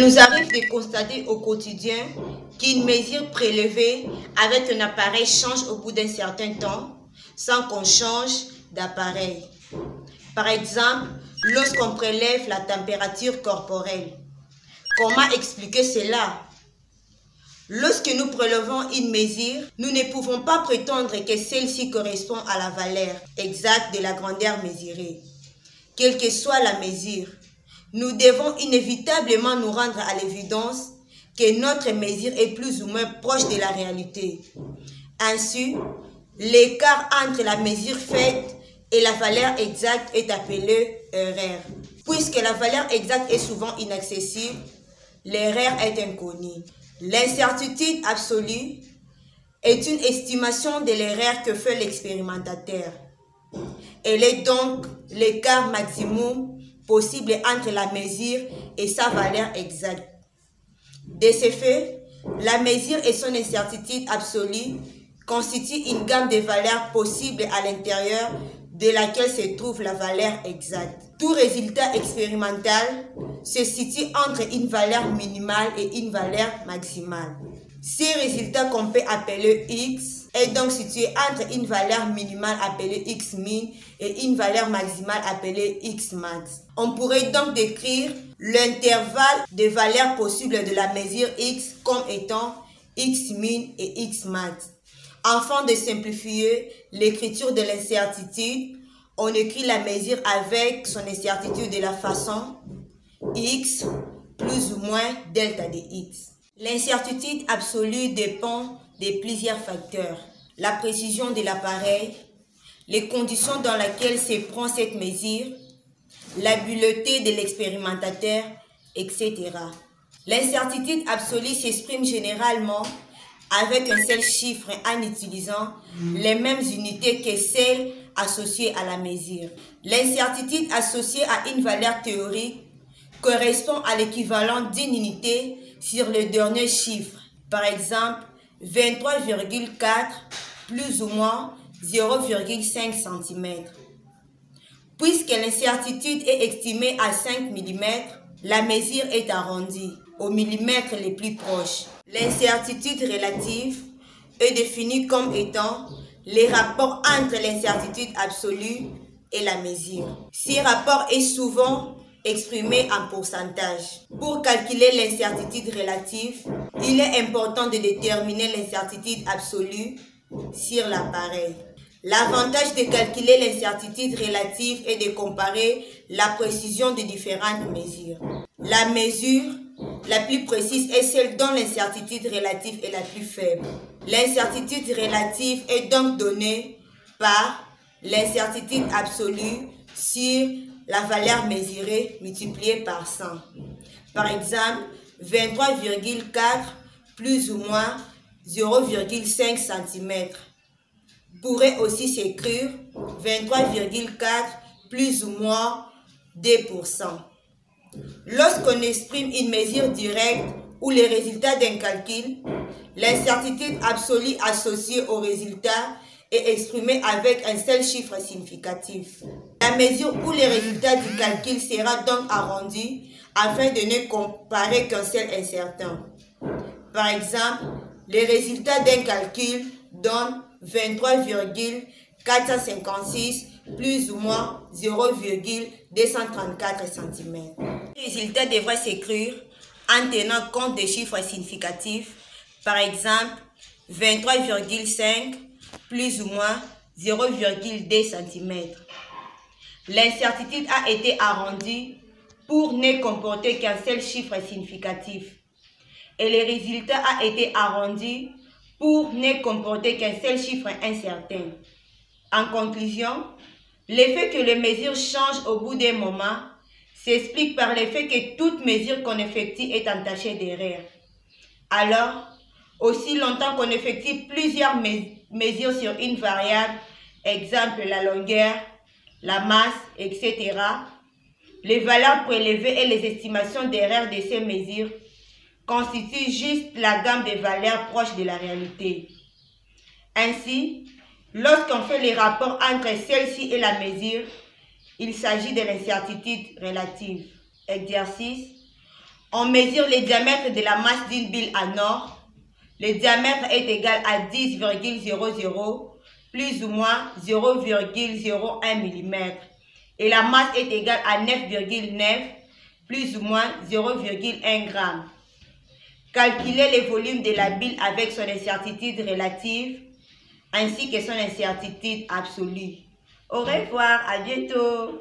nous arrive de constater au quotidien qu'une mesure prélevée avec un appareil change au bout d'un certain temps sans qu'on change d'appareil. Par exemple, lorsqu'on prélève la température corporelle. Comment expliquer cela? Lorsque nous prélevons une mesure, nous ne pouvons pas prétendre que celle-ci correspond à la valeur exacte de la grandeur mesurée. Quelle que soit la mesure, nous devons inévitablement nous rendre à l'évidence que notre mesure est plus ou moins proche de la réalité. Ainsi, l'écart entre la mesure faite et la valeur exacte est appelé erreur. Puisque la valeur exacte est souvent inaccessible, l'erreur est inconnue. L'incertitude absolue est une estimation de l'erreur que fait l'expérimentateur. Elle est donc l'écart maximum possible entre la mesure et sa valeur exacte. De ce fait, la mesure et son incertitude absolue constituent une gamme de valeurs possibles à l'intérieur de laquelle se trouve la valeur exacte. Tout résultat expérimental se situe entre une valeur minimale et une valeur maximale. Ce résultat qu'on peut appeler X est donc situé entre une valeur minimale appelée X min et une valeur maximale appelée X max. On pourrait donc décrire l'intervalle de valeurs possibles de la mesure X comme étant X min et X max. Afin de simplifier l'écriture de l'incertitude, on écrit la mesure avec son incertitude de la façon X plus ou moins delta de X. L'incertitude absolue dépend de plusieurs facteurs. La précision de l'appareil, les conditions dans lesquelles se prend cette mesure, l'habileté de l'expérimentateur, etc. L'incertitude absolue s'exprime généralement avec un seul chiffre en utilisant les mêmes unités que celles associées à la mesure. L'incertitude associée à une valeur théorique correspond à l'équivalent d'une unité sur le dernier chiffre. Par exemple, 23,4 plus ou moins 0,5 cm. Puisque l'incertitude est estimée à 5 mm, la mesure est arrondie au millimètre les plus proches. L'incertitude relative est définie comme étant les rapports entre l'incertitude absolue et la mesure. Ce rapport est souvent exprimé en pourcentage. Pour calculer l'incertitude relative, il est important de déterminer l'incertitude absolue sur l'appareil. L'avantage de calculer l'incertitude relative est de comparer la précision de différentes mesures. La mesure la plus précise est celle dont l'incertitude relative est la plus faible. L'incertitude relative est donc donnée par l'incertitude absolue sur la valeur mesurée multipliée par 100. Par exemple, 23,4 plus ou moins 0,5 cm pourrait aussi s'écrire 23,4 plus ou moins 2%. Lorsqu'on exprime une mesure directe ou le résultat d'un calcul, l'incertitude absolue associée au résultat est exprimée avec un seul chiffre significatif. La mesure ou le résultat du calcul sera donc arrondi afin de ne comparer qu'un seul incertain. Par exemple, le résultat d'un calcul donne 23,456 plus ou moins 0,234 cm. Le résultat devrait s'écrire en tenant compte des chiffres significatifs, par exemple 23,5 plus ou moins 0,2 cm. L'incertitude a été arrondie pour ne comporter qu'un seul chiffre significatif et le résultat a été arrondi pour ne comporter qu'un seul chiffre incertain. En conclusion, l'effet que les mesures changent au bout d'un moment s'explique par le fait que toute mesure qu'on effectue est entachée d'erreur. Alors, aussi longtemps qu'on effectue plusieurs mesures sur une variable, exemple la longueur, la masse, etc., les valeurs prélevées et les estimations d'erreur de ces mesures constituent juste la gamme de valeurs proches de la réalité. Ainsi, lorsqu'on fait les rapports entre celle-ci et la mesure, il s'agit de l'incertitude relative. Exercice. On mesure le diamètre de la masse d'une bille en or. Le diamètre est égal à 10,00 plus ou moins 0,01 mm. Et la masse est égale à 9,9 plus ou moins 0,1 g. Calculer le volume de la bille avec son incertitude relative ainsi que son incertitude absolue. Au revoir, à bientôt.